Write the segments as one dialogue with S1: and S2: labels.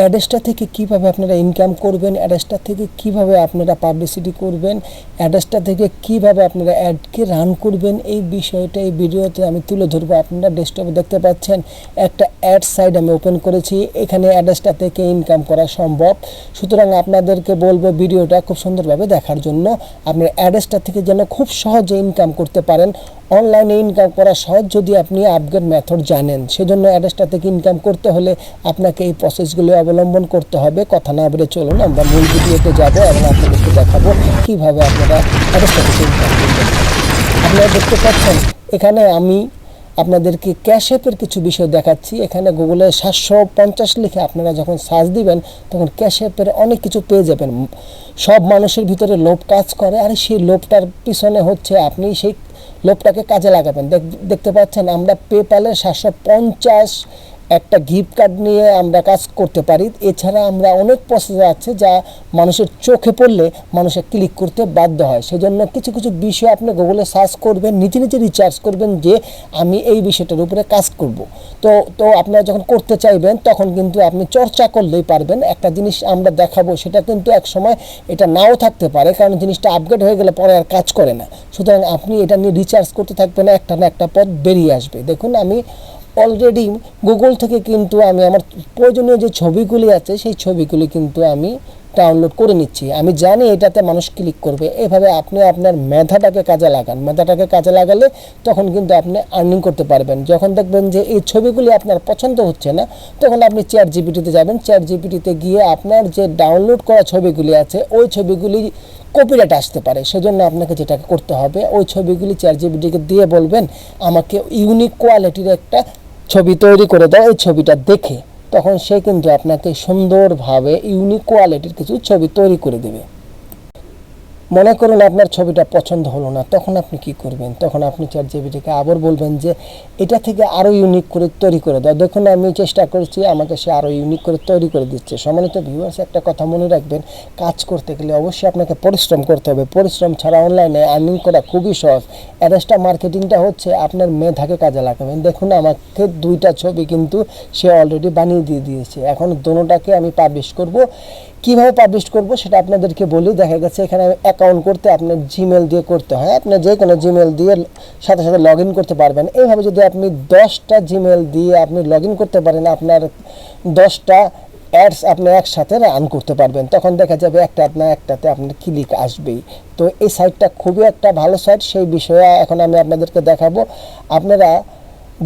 S1: অ্যাডসটা থেকে কিভাবে আপনারা ইনকাম করবেন, অ্যাডসটা থেকে কিভাবে আপনারা পাবলিসিটি করবেন, অ্যাডসটা থেকে কিভাবে আপনারা অ্যাডকে রান করবেন, এই বিষয়টা এই ভিডিওতে আমি তুলে ধরবো। আপনারা ডেস্কটপে দেখতে পাচ্ছেন একটা অ্যাড সাইট আমি ওপেন করেছি, এখানে অ্যাডসটা থেকে ইনকাম করা সম্ভব। সুতরাং আপনাদেরকে বলবো ভিডিওটা খুব সুন্দরভাবে দেখার জন্য। আপনারা অ্যাডসটা থেকে যেন খুব সহজে ইনকাম করতে পারেন। অনলাইনে ইনকাম করা সহজ যদি আপনি আপগ্রেড মেথড জানেন। সেজন্য অ্যাডসটা থেকে ইনকাম করতে হলে আপনাকে এই প্রসেসগুলো অবলম্বন করতে হবে। কথা না বলে চলুন আমরা মূল ভিডিওতে যাব এবং আপনাদেরকে দেখাবো কীভাবে আপনারা অ্যাডসটা থেকে ইনকাম করবেন। আপনারা দেখতে পাচ্ছেন এখানে আমি আপনাদেরকে ক্যাশ অ্যাপের কিছু বিষয় দেখাচ্ছি। এখানে গুগলে 750 লিখে আপনারা যখন সার্চ দিবেন তখন ক্যাশ অ্যাপের অনেক কিছু পেয়ে যাবেন। সব মানুষের ভিতরে লোভ কাজ করে, আর সেই লোভটার পিছনে হচ্ছে আপনি সেই লোভটাকে কাজে লাগাবেন। দেখতে পাচ্ছেন আমরা পেপ্যালের 750 একটা গিফট কার্ড নিয়ে আমরা কাজ করতে পারি। এছাড়া আমরা অনেক প্রসেস আছে যা মানুষের চোখে পড়লে মানুষের ক্লিক করতে বাধ্য হয়। সেজন্য কিছু কিছু বিষয় আপনি গুগলে সার্চ করবেন, নিজে নিজে রিসার্চ করবেন যে আমি এই বিষয়টার উপরে কাজ করব। তো আপনারা যখন করতে চাইবেন তখন কিন্তু আপনি চর্চা করলেই পারবেন। একটা জিনিস আমরা দেখাবো, সেটা কিন্তু এক সময় এটা নাও থাকতে পারে, কারণ জিনিসটা আপগ্রেড হয়ে গেলে পরে আর কাজ করে না। সুতরাং আপনি এটা নিয়ে রিসার্চ করতে থাকবেন, একটা না একটা পথ বেরিয়ে আসবে। দেখুন আমি অলরেডি গুগল থেকে কিন্তু আমি আমার প্রয়োজনীয় যে ছবিগুলি আছে সেই ছবিগুলি কিন্তু আমি ডাউনলোড করে নিচ্ছি। আমি জানি এটাতে মানুষ ক্লিক করবে। এভাবে আপনি আপনার মেধাটাকে কাজে লাগান। মেধাটাকে কাজে লাগালে তখন কিন্তু আপনি আর্নিং করতে পারবেন। যখন দেখবেন যে এই ছবিগুলি আপনার পছন্দ হচ্ছে না, তখন আপনি চ্যাট জিপিটিতে যাবেন। চ্যাট জিপিটিতে গিয়ে আপনার যে ডাউনলোড করা ছবিগুলি আছে ওই ছবিগুলি কপিরাইট আসতে পারে। সেজন্য আপনাকে যেটা করতে হবে, ওই ছবিগুলি চ্যাট জিপিটিকে দিয়ে বলবেন আমাকে ইউনিক কোয়ালিটির একটা ছবি তৈরি করে দাও এই ছবিটা দেখে। তখন সে কিন্তু আপনাকে সুন্দরভাবে ইউনিক কোয়ালিটির কিছু ছবি তৈরি করে দেবে। মনে করুন আপনার ছবিটা পছন্দ হলো না, তখন আপনি কি করবেন? তখন আপনি চ্যাট জিপিটিকে আবার বলবেন যে এটা থেকে আরও ইউনিক করে তৈরি করে দাও। দেখুন আমি চেষ্টা করছি, আমাকে সে আরও ইউনিক করে তৈরি করে দিচ্ছে। সম্মানিত ভিউয়ার্স, একটা কথা মনে রাখবেন, কাজ করতে গেলে অবশ্যই আপনাকে পরিশ্রম করতে হবে। পরিশ্রম ছাড়া অনলাইনে আর্নিং করা খুবই সহজ। অ্যাডসটা মার্কেটিংটা হচ্ছে আপনার মেধাকে কাজে লাগাবেন। দেখুন আমাকে 2টা ছবি কিন্তু সে অলরেডি বানিয়ে দিয়ে দিয়েছে। এখন দোনোটাকে আমি পাবলিশ করব। কীভাবে পাবলিশ করব সেটা আপনাদেরকে বলি। দেখা গেছে এখানে অ্যাকাউন্ট করতে আপনার জিমেল দিয়ে করতে হয়। আপনার যে কোনো জিমেল দিয়ে সাথে সাথে লগ ইন করতে পারবেন। এইভাবে যদি আপনি 10টা জিমেল দিয়ে আপনি লগ ইন করতে পারেন, আপনার 10টা অ্যাডস আপনি একসাথে রান করতে পারবেন। তখন দেখা যাবে একটাতে আপনার ক্লিক আসবেই। তো এই সাইটটা খুবই একটা ভালো সাইট, সেই বিষয়ে এখন আমি আপনাদেরকে দেখাবো। আপনারা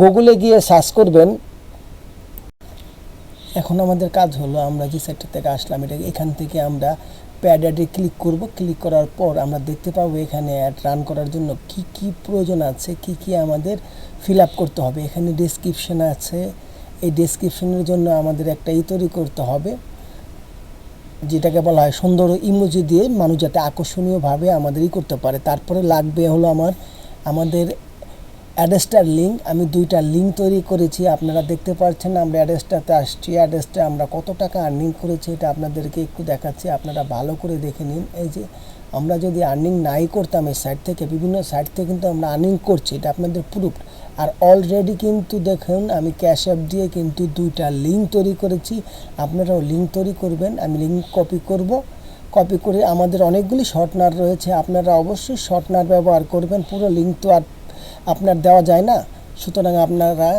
S1: গুগলে গিয়ে সার্চ করবেন। এখন আমাদের কাজ হলো, আমরা যে সাইটটা থেকে আসলাম এখান থেকে আমরা প্যাড অ্যাডে ক্লিক করব। ক্লিক করার পর আমরা দেখতে পাবো এখানে অ্যাড রান করার জন্য কি কি প্রয়োজন আছে, কি আমাদের ফিল আপ করতে হবে। এখানে ডেসক্রিপশন আছে। এই ডেসক্রিপশনের জন্য আমাদের একটা তৈরি করতে হবে, যেটাকে বলা হয় সুন্দর ইমোজি দিয়ে মানুষ যাতে আকর্ষণীয়ভাবে আমাদেরই করতে পারে। তারপরে লাগবে হলো আমাদের অ্যাড্রেসটার লিঙ্ক। আমি 2টা লিঙ্ক তৈরি করেছি, আপনারা দেখতে পাচ্ছেন। আমরা অ্যাড্রেসটাতে আসছি। অ্যাড্রেসটা আমরা কত টাকা আর্নিং করেছি এটা আপনাদেরকে একটু দেখাচ্ছি, আপনারা ভালো করে দেখে নিন। এই যে আমরা যদি আর্নিং নাই করতাম এই সাইট থেকে, বিভিন্ন সাইট থেকে কিন্তু আমরা আর্নিং করছি, এটা আপনাদের প্রুফ। আর অলরেডি কিন্তু দেখুন আমি ক্যাশ অ্যাপ দিয়ে কিন্তু 2টা লিঙ্ক তৈরি করেছি। আপনারাও লিঙ্ক তৈরি করবেন। আমি লিঙ্ক কপি করে আমাদের অনেকগুলি শর্টনার রয়েছে, আপনারা অবশ্যই শর্টনার ব্যবহার করবেন। পুরো লিঙ্ক তো আর আপনার দেওয়া যায় না। সুতরাং আপনারা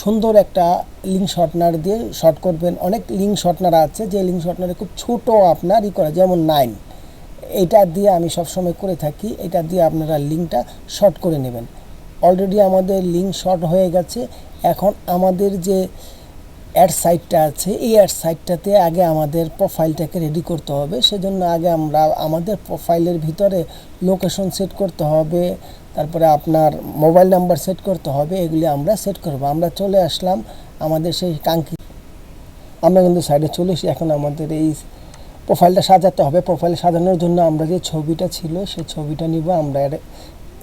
S1: সুন্দর একটা লিঙ্ক শর্টনার দিয়ে শর্ট করবেন। অনেক লিঙ্ক শর্টনার আছে যে লিঙ্ক শর্টনারে খুব ছোটো আপনার করে, যেমন 9, এটা দিয়ে আমি সবসময় করে থাকি। এটা দিয়ে আপনারা লিঙ্কটা শর্ট করে নেবেন। অলরেডি আমাদের লিঙ্ক শর্ট হয়ে গেছে। এখন আমাদের যে অ্যাড সাইটটা আছে এই অ্যাড সাইটটাতে আগে আমাদের প্রোফাইলটাকে রেডি করতে হবে। সেজন্য আগে আমরা আমাদের প্রোফাইলের ভিতরে লোকেশন সেট করতে হবে, তারপরে আপনার মোবাইল নাম্বার সেট করতে হবে। এগুলি আমরা সেট করব। আমরা চলে আসলাম আমাদের সেই কাঙ্ক্ষিত, আমরা কিন্তু সাইডে চলে এসে এখন আমাদের এই প্রোফাইলটা সাজাতে হবে। প্রোফাইল সাজানোর জন্য আমরা যে ছবিটা ছিল সেই ছবিটা নিব। আমরা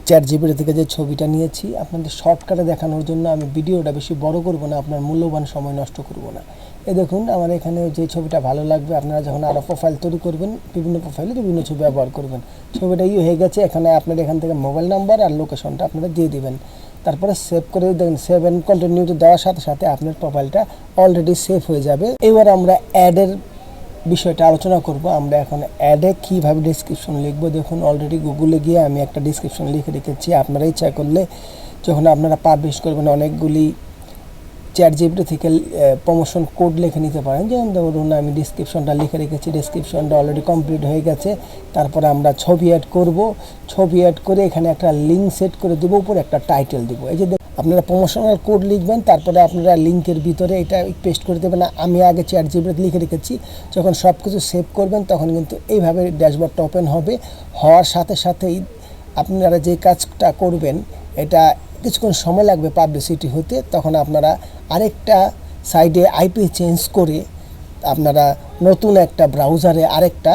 S1: চ্যাট জিপিটি থেকে যে ছবিটা নিয়েছি আপনাদের শর্টকাটে দেখানোর জন্য আমি ভিডিওটা বেশি বড় করব না, আপনার মূল্যবান সময় নষ্ট করব না। এই দেখুন আমার এখানে যে ছবিটা ভালো লাগবে, আপনারা যখন আরও প্রোফাইল তৈরি করবেন বিভিন্ন প্রোফাইলে বিভিন্ন ছবি ব্যবহার করবেন। ছবিটা হয়ে গেছে। এখানে আপনার এখান থেকে মোবাইল নাম্বার আর লোকেশনটা আপনারা দিয়ে দিবেন। তারপরে সেভ করে দেখেন, সেভ অ্যান্ড কন্টিনিউতে দেওয়ার সাথে সাথে আপনার প্রোফাইলটা অলরেডি সেভ হয়ে যাবে। এবার আমরা অ্যাডের বিষয়টা আলোচনা করব। আমরা এখন অ্যাডে কীভাবে ডিসক্রিপশন লিখবো, দেখুন অলরেডি গুগলে গিয়ে আমি একটা ডিসক্রিপশন লিখে রেখেছি। আপনারা ইচ্ছা করলে যখন আপনারা পাবলিশ করবেন অনেকগুলি চ্যাটজিপিটি থেকে প্রমোশন কোড লিখে নিতে পারেন। যেমন ধরুন আমি ডিসক্রিপশনটা লিখে রেখেছি, ডিসক্রিপশনটা অলরেডি কমপ্লিট হয়ে গেছে। তারপরে আমরা ছবি অ্যাড করব, ছবি অ্যাড করে এখানে একটা লিঙ্ক সেট করে দেবো, উপরে একটা টাইটেল দেবো। এই যে আপনারা প্রমোশনাল কোড লিখবেন, তারপরে আপনারা লিঙ্কের ভিতরে এটা পেস্ট করে দেবেন। আমি আগে চ্যাটজিপিটি লিখে রেখেছি। যখন সব কিছু সেভ করবেন তখন কিন্তু এইভাবে ড্যাশবোর্ডটা ওপেন হবে। হওয়ার সাথে সাথেই আপনারা যে কাজটা করবেন, এটা কিছুক্ষণ সময় লাগবে পাবলিসিটি হতে। তখন আপনারা আরেকটা সাইডে আইপি চেঞ্জ করে আপনারা নতুন একটা ব্রাউজারে আরেকটা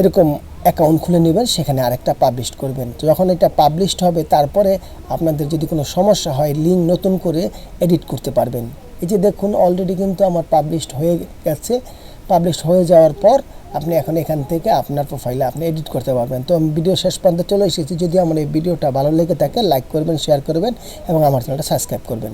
S1: এরকম অ্যাকাউন্ট খুলে নেবেন, সেখানে আরেকটা পাবলিশ করবেন। যখন এটা পাবলিশড হবে তারপরে আপনাদের যদি কোনো সমস্যা হয় লিঙ্ক নতুন করে এডিট করতে পারবেন। এই যে দেখুন অলরেডি কিন্তু আমার পাবলিশড হয়ে গেছে। পাবলিশড হয়ে যাওয়ার পর আপনি এখন এখান থেকে আপনার প্রোফাইলে আপনি এডিট করতে পারবেন। তো আমি ভিডিও শেষ পর্যন্ত চলে এসেছি। যদি আমার এই ভিডিওটা ভালো লেগে থাকে লাইক করবেন, শেয়ার করবেন এবং আমার চ্যানেলটা সাবস্ক্রাইব করবেন।